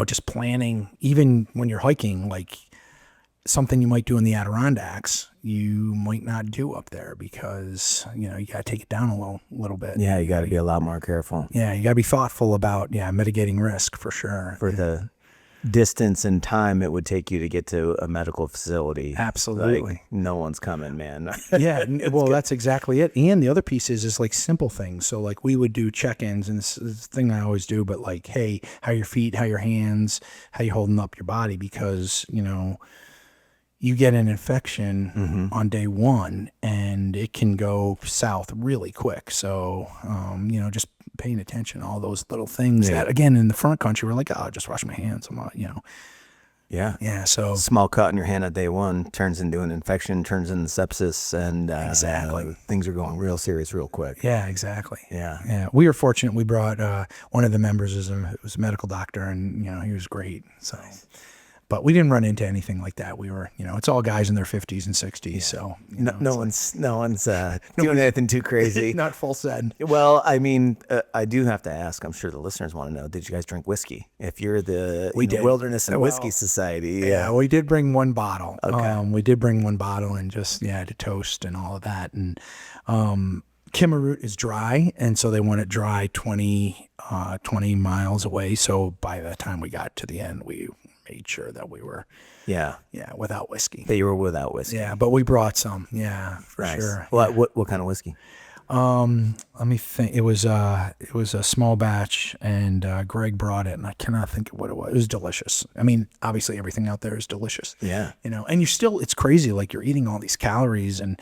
just planning, even when you're hiking, like something you might do in the Adirondacks, you might not do up there because, you got to take it down a little bit. Yeah, you got to be a lot more careful. Yeah, you got to be thoughtful about, mitigating risk for sure. For the distance and time it would take you to get to a medical facility. Absolutely. Like, no one's coming, man. Yeah, that's exactly it. And the other piece is like simple things. So like we would do check-ins, and this is the thing I always do, but like, hey, how your feet, how your hands, how you holding up your body, because, you get an infection on day one and it can go south really quick. So, just paying attention to all those little things that, again, in the front country, we're like, oh, just wash my hands. I'm not, Yeah. Yeah. So small cut in your hand on day one turns into an infection, turns into sepsis, and exactly, things are going real serious real quick. Yeah, exactly. Yeah. Yeah. We were fortunate. We brought one of the members was a medical doctor, and he was great. So. But we didn't run into anything like that. We were, it's all guys in their 50s and 60s. So no one's doing anything too crazy. Not full send. Well, I mean, I do have to ask. I'm sure the listeners want to know: did you guys drink whiskey? If you're the Wilderness and Whiskey Society, yeah, we did bring one bottle. Okay. We did bring one bottle and just to toast and all of that. And Kimmeroot is dry, and so they want it dry 20 miles away. So by the time we got to the end, we made sure that we were without whiskey. That you were without whiskey. Yeah, but we brought some. Yeah, for nice. sure. What kind of whiskey? Let me think. It was a small batch, and Greg brought it, and I cannot think of what it was. It was delicious. I mean, obviously everything out there is delicious. Yeah. And it's crazy. Like you're eating all these calories and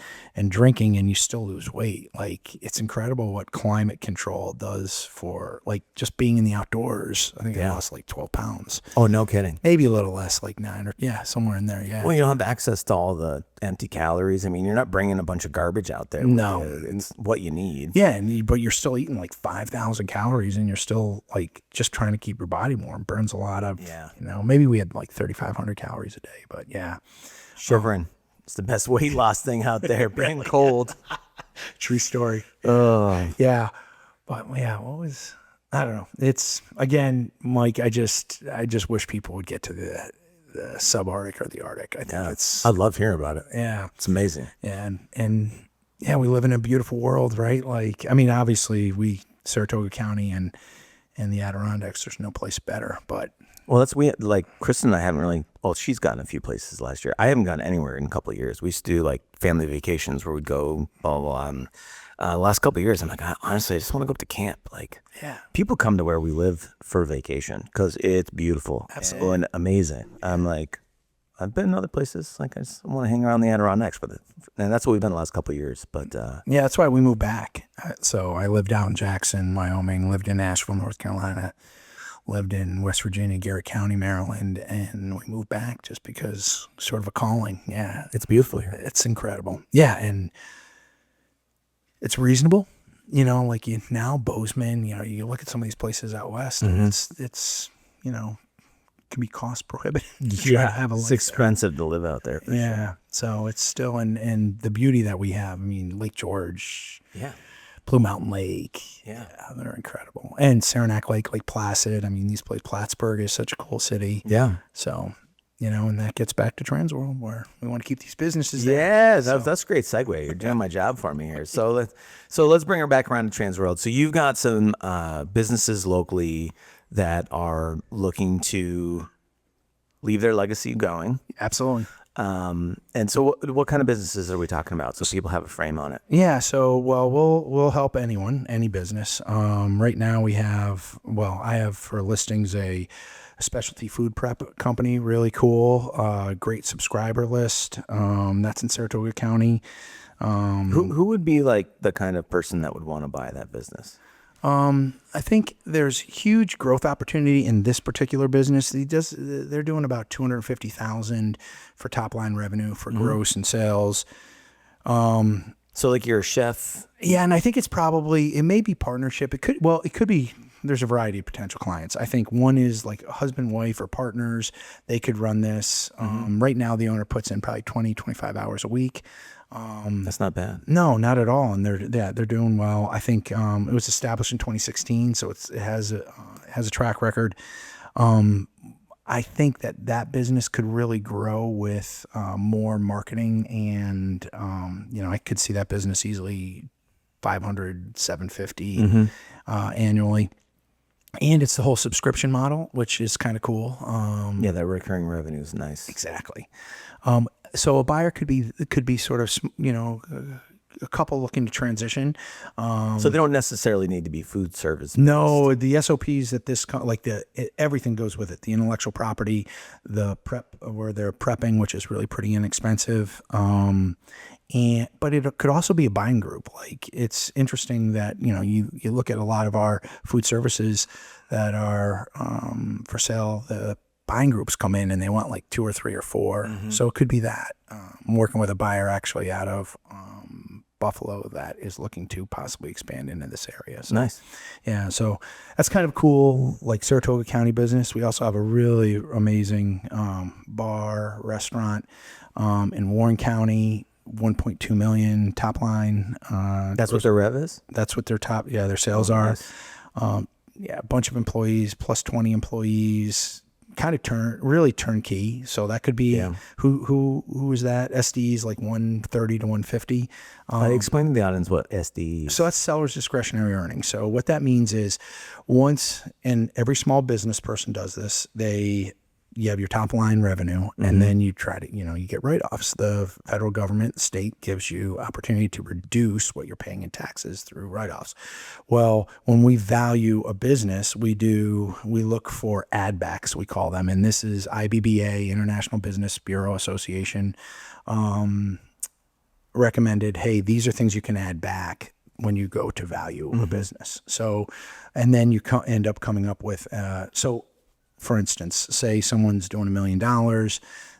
drinking, and you still lose weight. Like it's incredible what climate control does for like just being in the outdoors. I think I lost like 12 pounds. Oh, no kidding. Maybe a little less, like 9 or somewhere in there. Yeah. Well, you don't have access to all the empty calories. I mean, you're not bringing a bunch of garbage out there. No. It's what you need. Yeah, but you're still eating like 5,000 calories, and you're still like just trying to keep your body warm. Burns a lot of, maybe we had like 3,500 calories a day, but yeah. Shivering. It's the best weight loss thing out there, being cold. True story. Oh. Yeah. But yeah, I don't know. It's, again, Mike, I just wish people would get to the subarctic or the Arctic. I think I love hearing about it. Yeah. It's amazing. And yeah, we live in a beautiful world, right? Like, I mean, obviously Saratoga County and the Adirondacks, there's no place better, but. Well, Kristen and I haven't really, she's gotten a few places last year. I haven't gone anywhere in a couple of years. We used to do like family vacations where we'd go, blah, blah, blah. Last couple of years, I'm like, honestly, I just want to go up to camp. Like, people come to where we live for vacation because it's beautiful. Absolutely. And amazing. I'm like, I've been in other places. Like, I just want to hang around the Adirondacks and that's what we've done the last couple of years. But yeah, that's why we moved back. So I lived out in Jackson, Wyoming, lived in Asheville, North Carolina, lived in West Virginia, Garrett County, Maryland, and we moved back just because sort of a calling. Yeah. It's beautiful here. It's incredible. Yeah. And it's reasonable, like now Bozeman, you look at some of these places out west, and it's, can be cost prohibitive. Yeah. It's expensive to live out there. Yeah. Sure. So it's still, and the beauty that we have, I mean, Lake George. Yeah. Blue Mountain Lake. Yeah. They're incredible. And Saranac Lake, Lake Placid. I mean, these places, Plattsburgh is such a cool city. Yeah. So, and that gets back to Transworld where we want to keep these businesses there. Yeah, that's a great segue. You're doing my job for me here. So let's bring her back around to Transworld. So you've got some businesses locally that are looking to leave their legacy going. Absolutely. And so what kind of businesses are we talking about? So people have a frame on it. Yeah. So, we'll help anyone, any business. Right now I have for listings a specialty food prep company, really cool, great subscriber list. That's in Saratoga County. Who would be like the kind of person that would want to buy that business? I think there's huge growth opportunity in this particular business. They're doing about $250,000 for top line revenue for gross and sales. So like you're a chef. Yeah, and I think it may be partnership. It could be, there's a variety of potential clients. I think one is like a husband, wife, or partners. They could run this. Right now, the owner puts in probably 20, 25 hours a week. That's not bad. No, not at all. And they're doing well. I think it was established in 2016, so it has a track record. I think that business could really grow with more marketing, and I could see that business easily 500, 750 annually. And it's the whole subscription model, which is kind of cool. Yeah, that recurring revenue is nice. Exactly. So a buyer could be sort of a couple looking to transition. So they don't necessarily need to be food service. No, the SOPs that everything goes with it. The intellectual property, the prep where they're prepping, which is really pretty inexpensive. But it could also be a buying group. Like, it's interesting that, you look at a lot of our food services that are for sale. The buying groups come in and they want like 2 or 3 or 4. So it could be that. I'm working with a buyer actually out of Buffalo that is looking to possibly expand into this area. So, nice. Yeah, so that's kind of cool, like Saratoga County business. We also have a really amazing bar, restaurant in Warren County, 1.2 million top line. That's what their rev is? That's what their their sales are. Nice. A bunch of employees, plus 20 employees, kind of really turnkey. So that could be, who is that? SD is like 130 to 150. Explain to the audience what SD is. So that's seller's discretionary earnings. So what that means is and every small business person does this, you have your top line revenue, and then you try to, you get write-offs. The federal government, the state gives you opportunity to reduce what you're paying in taxes through write-offs. Well, when we value a business, we look for add backs, we call them. And this is IBBA, International Business Bureau Association, recommended, hey, these are things you can add back when you go to value a business. So, and then you end up coming up with, for instance, say someone's doing $1 million,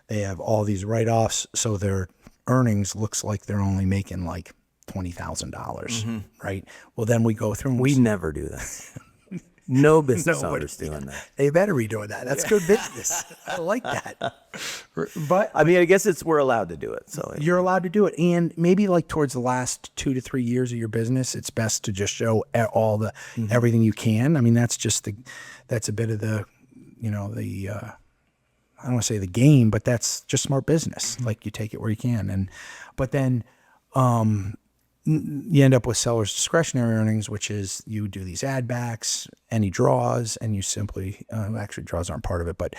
they have all these write-offs, so their earnings looks like they're only making like $20,000, right? Well, then we go through and we never do that. No business owners doing that. They better be doing that. That's good business. I like that. But I mean, I guess we're allowed to do it. So you're allowed to do it, and maybe like towards the last 2 to 3 years of your business, it's best to just show all the everything you can. I mean, that's a bit of the. I don't want to say the game, but that's just smart business. Like, you take it where you can. But then you end up with seller's discretionary earnings, which is you do these add backs, any draws, and you simply, actually draws aren't part of it, but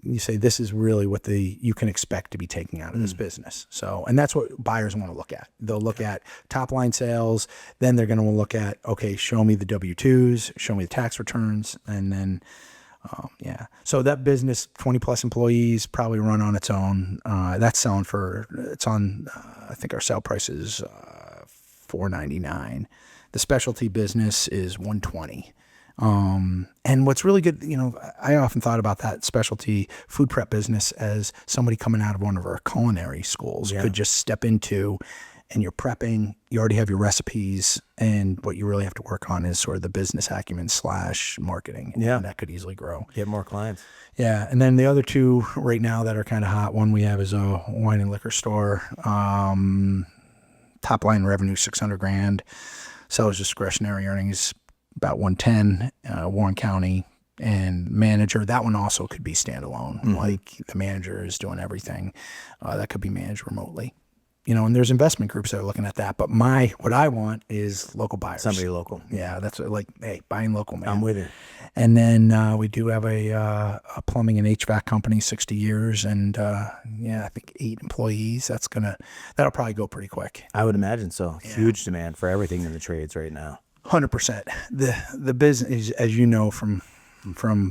you say this is really what you can expect to be taking out of this business. So, and that's what buyers want to look at. They'll look at top line sales, then they're going to look at, okay, show me the W-2s, show me the tax returns, and then so that business, 20 plus employees, probably run on its own. That's selling I think our sale price is $499. The specialty business is $120. And what's really good, I often thought about that specialty food prep business as somebody coming out of one of our culinary schools could just step into. And you're prepping, you already have your recipes, and what you really have to work on is sort of the business acumen / marketing. Yeah. And that could easily grow. Get more clients. Yeah. And then the other two right now that are kind of hot, one we have is a wine and liquor store. Top line revenue, $600,000. Seller's discretionary earnings, about 110, Warren County. And manager, that one also could be standalone. Like, the manager is doing everything. That could be managed remotely. And there's investment groups that are looking at that. But what I want is local buyers. Somebody local. Yeah, that's like, hey, buying local, man. I'm with you. And then we do have a plumbing and HVAC company, 60 years, and I think 8 employees. That'll probably go pretty quick. I would imagine so. Yeah. Huge demand for everything in the trades right now. 100%. The business, as you know from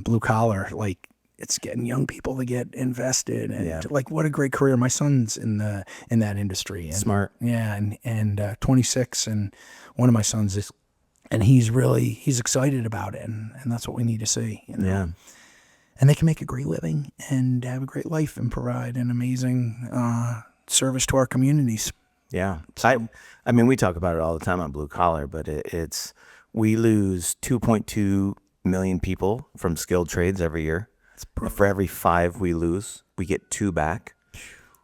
blue collar, like, it's getting young people to get invested, and like, what a great career. My son's in that industry. And, smart. Yeah. And 26, and one of my sons is, and he's excited about it. And that's what we need to see. Yeah. And they can make a great living and have a great life and provide an amazing service to our communities. Yeah. I mean, we talk about it all the time on Blue Collar, but we lose 2.2 million people from skilled trades every year. For every 5 we lose, we get 2 back.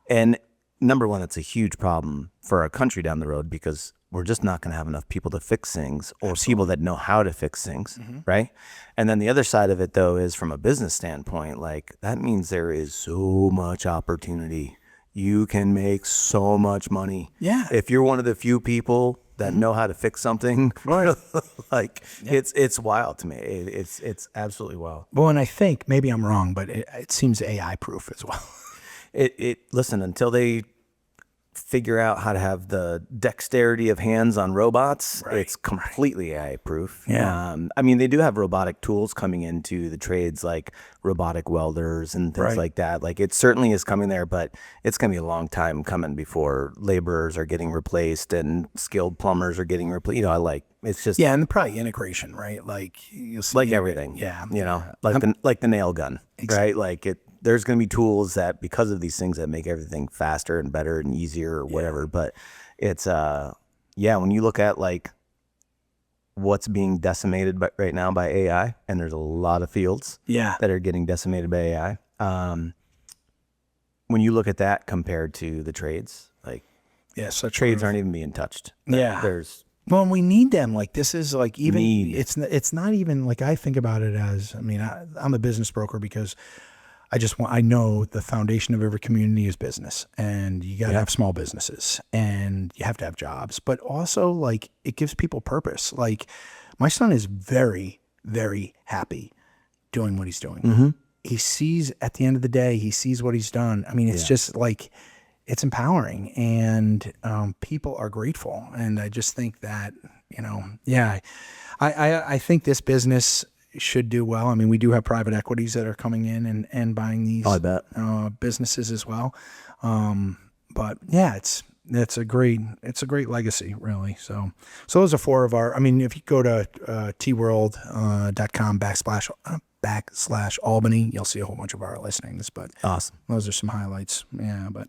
And number one, it's a huge problem for our country down the road because we're just not going to have enough people to fix things or people that know how to fix things, right? And then the other side of it, though, is from a business standpoint, like that means there is so much opportunity. You can make so much money. Yeah. If you're one of the few people that know how to fix something, like it's wild to me. It's absolutely wild. Well, and I think maybe I'm wrong, but it seems AI proof as well. Listen, until they figure out how to have the dexterity of hands on robots, it's completely AI proof. Yeah. I mean, they do have robotic tools coming into the trades like robotic welders and things like that. Like it certainly is coming there, but it's going to be a long time coming before laborers are getting replaced and skilled plumbers are getting replaced. It's just and probably integration, right? Like you'll see like everything. Yeah. Like the nail gun, right? Like there's going to be tools that because of these things that make everything faster and better and easier or whatever. But it's, when you look at like what's being decimated right now by AI, and there's a lot of fields that are getting decimated by AI. When you look at that compared to the trades, like trades aren't even being touched. Well, and we need them. Like this is like even, it's not even like I think about it as, I mean, I'm a business broker because I know the foundation of every community is business, and you got to have small businesses and you have to have jobs, but also like it gives people purpose. Like my son is very, very happy doing what he's doing. He sees at the end of the day, he sees what he's done. I mean, it's just like, it's empowering and people are grateful. And I just think that, I think this business should do well. I mean, we do have private equities that are coming in and buying these businesses as well. But yeah, it's a great legacy, really. So those are 4 of our, I mean, if you go to tworld.com / Albany, you'll see a whole bunch of our listings, but awesome. Those are some highlights. Yeah. But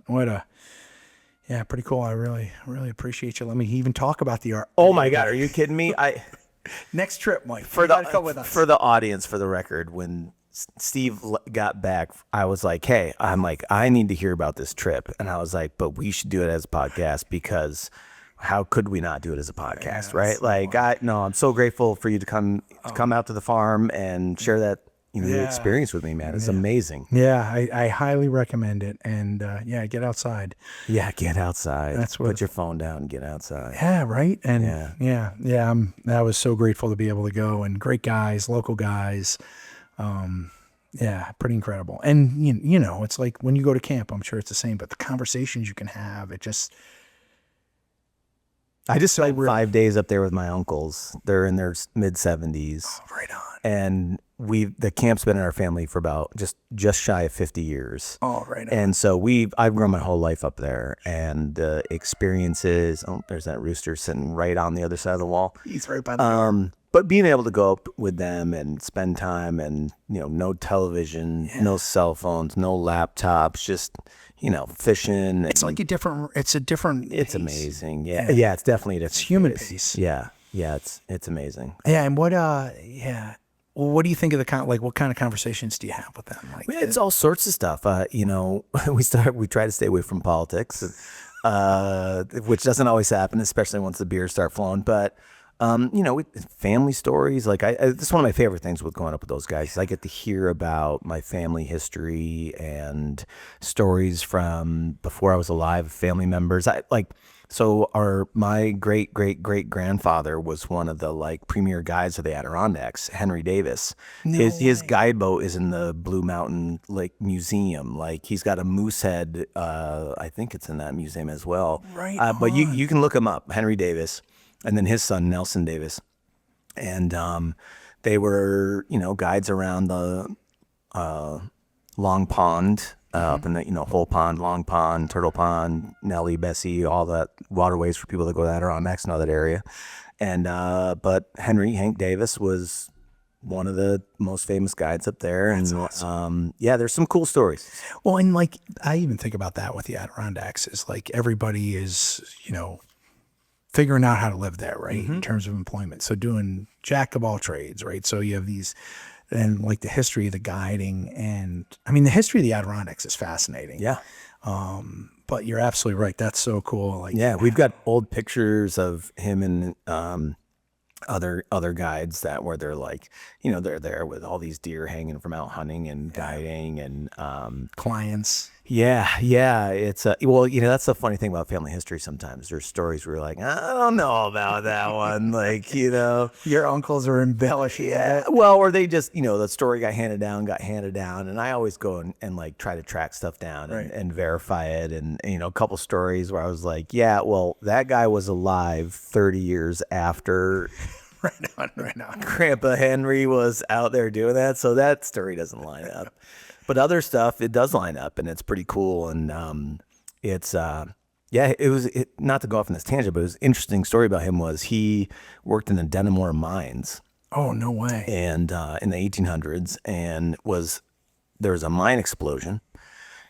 pretty cool. I really, really appreciate you. Let me even talk about the art. Oh my God. Are you kidding me? Next trip, Mike. For the audience, for the record, when Steve got back, I was like, hey, I need to hear about this trip. And I was like, but we should do it as a podcast because how could we not do it as a podcast, right? Like, I'm so grateful for you to come out to the farm and share that experience with me, man. It's amazing. Yeah, I highly recommend it. And get outside. Yeah, get outside. Put your phone down and get outside. Yeah, right. And I was so grateful to be able to go, and great guys, local guys. Pretty incredible. And it's like when you go to camp, I'm sure it's the same, but the conversations you can have, I just spent 5 days up there with my uncles. They're in their mid-70s. Oh, right on. And the camp's been in our family for about just shy of 50 years. Oh, right on. And so I've grown my whole life up there, and the experiences. Oh, there's that rooster sitting right on the other side of the wall. He's right by the door. But being able to go up with them and spend time, and no television, no cell phones, no laptops, just fishing. It's like a different It's pace. amazing. Yeah, it's definitely a different human pace. pace. Yeah, it's amazing. Yeah, and what Well, what do you think of what kind of conversations do you have with them? Like, it's all sorts of stuff. We try to stay away from politics, which doesn't always happen, especially once the beers start flowing. But family stories. Like that's one of my favorite things with going up with those guys. I get to hear about my family history and stories from before I was alive, family members. My great grandfather was one of the premier guides of the Adirondacks, Henry Davis. His guideboat is in the Blue Mountain Lake Museum. Like he's got a moose head. I think it's in that museum as well. Right. But you can look him up, Henry Davis. And then his son, Nelson Davis. And they were, guides around the Long Pond, up in the, Whole Pond, Long Pond, Turtle Pond, Nellie, Bessie, all that waterways for people that go to Adirondacks and all that area. And but Hank Davis was one of the most famous guides up there. That's And awesome. yeah, there's some cool stories. Well, and like I even think about that with the Adirondacks is like everybody is, figuring out how to live there, right? In terms of employment. So doing jack of all trades, right? So you have these, and like the history of the guiding, and I mean the history of the Adirondacks is fascinating. Yeah. But you're absolutely right. That's so cool. Like, Yeah, we've got old pictures of him and other guides that where they're like, they're there with all these deer hanging from out hunting and guiding and clients. yeah. It's well, that's the funny thing about family history. Sometimes there's stories where you're like, I don't know about that one, like Your uncles are embellishing it. well, or they just, the story got handed down. And I always go and like try to track stuff down and verify it. And, a couple stories where I was like, yeah, well, that guy was alive 30 years after Right on. Grandpa Henry was out there doing that. So that story doesn't line up. But other stuff, it does line up, and it's pretty cool. And it's, it was, not to go off on this tangent, but it was an interesting story about him was he worked in the Denimore mines. Oh, no way. And in the 1800s, and there was a mine explosion,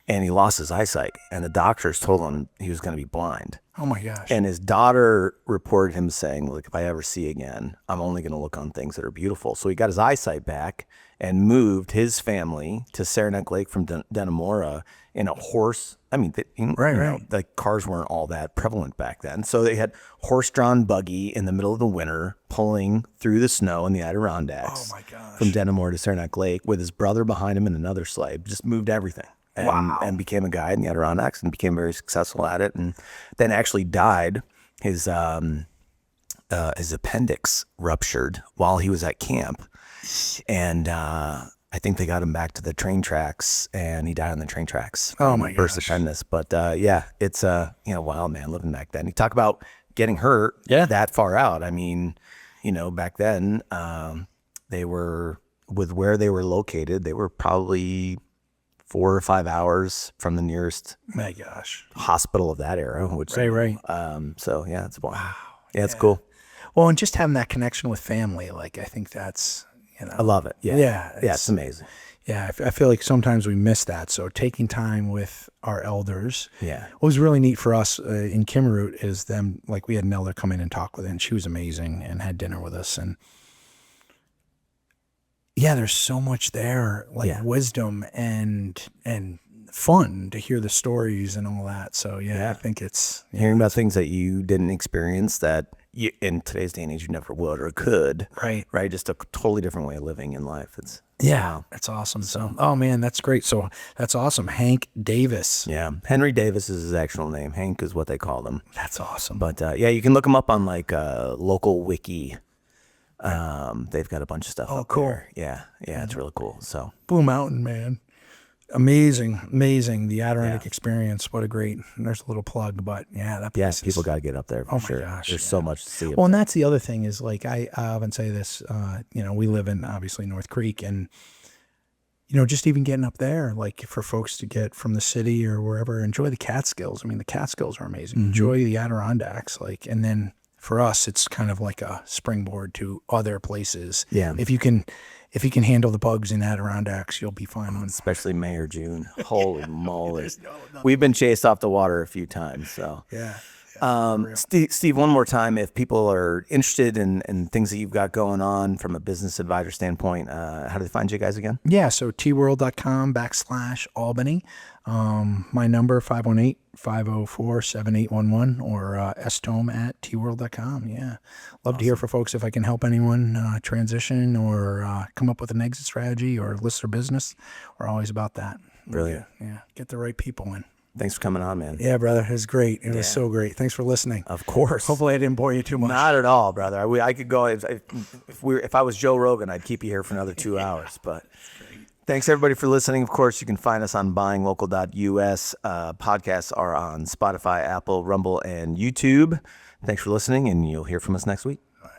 and he lost his eyesight, and the doctors told him he was going to be blind. Oh my gosh. And his daughter reported him saying, "Look, if I ever see again, I'm only going to look on things that are beautiful." So he got his eyesight back and moved his family to Saranac Lake from Denimora in a horse. I mean, Right. Like cars weren't all that prevalent back then. So they had horse-drawn buggy in the middle of the winter pulling through the snow in the Adirondacks. Oh my gosh. From Denimore to Saranac Lake with his brother behind him and another slave. Just moved everything. And became a guide in the Adirondacks and became very successful at it. And then actually died. His appendix ruptured while he was at camp. And I think they got him back to the train tracks, and he died on the train tracks. Oh my Burst gosh. appendix. But yeah, it's wild, man, living back then. You talk about getting hurt that far out. I mean, back then, they were, with where they were located, they were probably 4 or 5 hours from the nearest My gosh. hospital of that era, which Right. so yeah, it's wow. Yeah, it's cool. Well, and just having that connection with family, like I think that's, I love it. Yeah. Yeah, Yeah, it's amazing. Yeah, I feel like sometimes we miss that. So taking time with our elders. Yeah. What was really neat for us in Kimmeroot is them, like we had an elder come in and talk with her, and she was amazing and had dinner with us. And yeah, there's so much there, like wisdom and fun to hear the stories and all that. So I think it's hearing about things that you didn't experience that you, in today's day and age, you never would or could. Right. Just a totally different way of living in life. It's that's awesome. So, oh man, that's great. So that's awesome. Hank Davis. yeah. Henry Davis is his actual name. Hank is what they call him. That's awesome. But you can look him up on like local wiki. They've got a bunch of stuff. Oh, up cool. there. Yeah, it's really cool. So Blue Mountain, man. Amazing. The Adirondack experience. What a great, there's a little plug, but that place people got to get up there for sure. Gosh, There's so much to see. Well, and that's the other thing is like, I often say this, we live in obviously North Creek, and, just even getting up there, like for folks to get from the city or wherever, enjoy the Catskills. I mean, the Catskills are amazing. Enjoy the Adirondacks, and then for us, it's kind of like a springboard to other places. Yeah. If you can handle the bugs in Adirondacks, you'll be fine. Especially May or June. Holy moly. We've been chased off the water a few times. So Steve, one more time, if people are interested in things that you've got going on from a business advisor standpoint, how do they find you guys again? Yeah, so tworld.com/Albany. My number, 518-504-7811, or stome@tworld.com. Yeah. Love to hear from folks if I can help anyone transition or come up with an exit strategy or list their business. We're always about that. Brilliant. Yeah. Get the right people in. Thanks for coming on, man. Yeah, brother. It was great. It was so great. Thanks for listening. Of course. Hopefully I didn't bore you too much. Not at all, brother. I could go, if I was Joe Rogan, I'd keep you here for another 2 hours, but thanks everybody for listening. Of course, you can find us on buyinglocal.us. Podcasts are on Spotify, Apple, Rumble, and YouTube. Thanks for listening, and you'll hear from us next week.